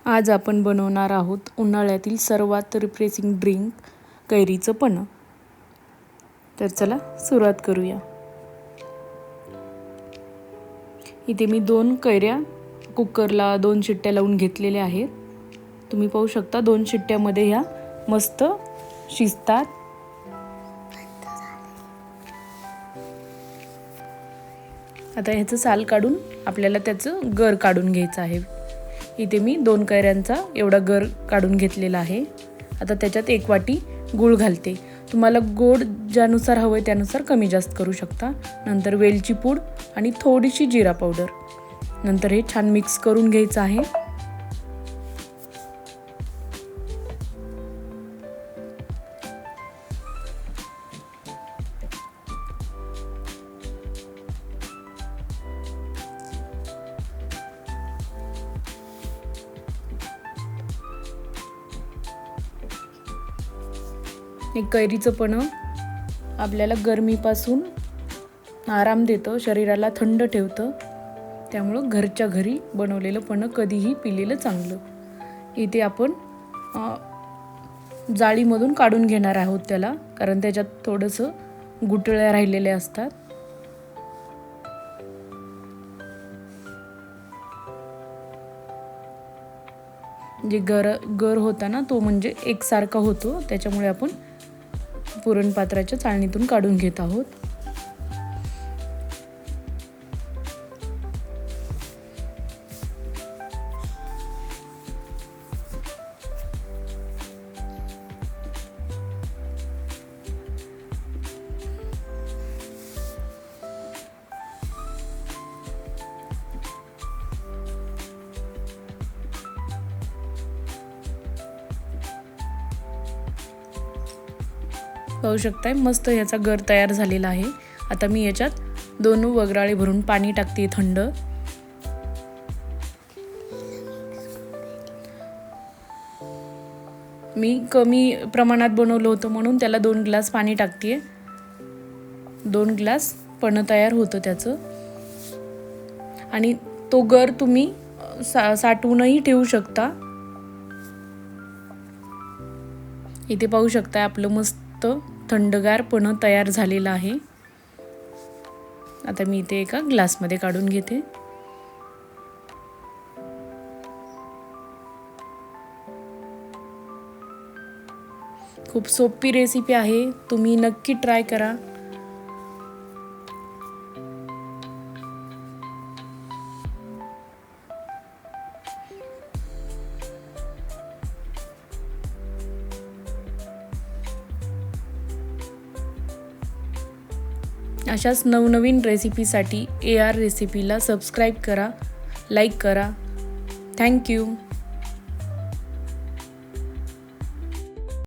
आज आपण बनवणार आहोत उन्हाळ्यातील सर्वात रिफ्रेशिंग ड्रिंक कैरीचं पन्ह। तर चला सुरुवात करूया। इथे मी 2 कैऱ्या कुकरला 2 शिट्ट्या लावून घेतलेल्या आहेत। तुम्ही पाहू शकता 2 शिट्ट्यामध्ये ह्या मस्त शिजतात। आता ह्याचं साल काढून आपल्याला त्याचं गर काढून घ्यायचं आहे। इथे मी 2 कैऱ्यांचा एवढा गर काढून घेतलेला आहे। आता त्याच्यात 1 वाटी गूळ घालते। तुम्हाला गोड ज्यानुसार हवंय त्यानुसार कमी जास्त करू शकता। नंतर वेलची पूड आणि थोडीशी जिरा पावडर। नंतर हे छान मिक्स करून घ्यायचं आहे। एक कैरीचं पन्ह आपल्याला गरमीपासून आराम देतं, शरीराला थंड ठेवतं। त्यामुळे घरच्या घरी बनवलेलं पन्ह कधीही पिलेलं चांगलं। इथे आपण जाळीमधून काढून घेणार आहोत त्याला, कारण त्याच्यात थोडंसं गुठळ्या राहिलेल्या असतात। जे गर होता ना तो म्हणजे एकसारखा होतो, त्याच्यामुळे आपण पुरण पात्राच्या चाळणीतून काढून घेत आहोत। पाहू शकताय मस्त याचा गर तयार झालेला आहे। आता मी याच्यात 2 वगराळे भरून पाणी टाकते थंड। मी कमी प्रमाणात बनवलं होतं म्हणून त्याला 2 ग्लास पाणी टाकते। 2 ग्लास पन्ह तयार होतं त्याचं। आणि तो गर तुम्ही साठवूनही ठेवू शकता। इथे पाहू शकता आपलं मस्त थंडगार पन्ह तयार झालेला आहे। आता मी इथे एका ग्लासमध्ये काढून घेते। खूप सोपी रेसिपी आहे, तुम्ही नक्की ट्राय करा। अशाच नवनवीन रेसिपीसाठी AR रेसिपीला सबस्क्राईब करा, लाईक करा। Thank you.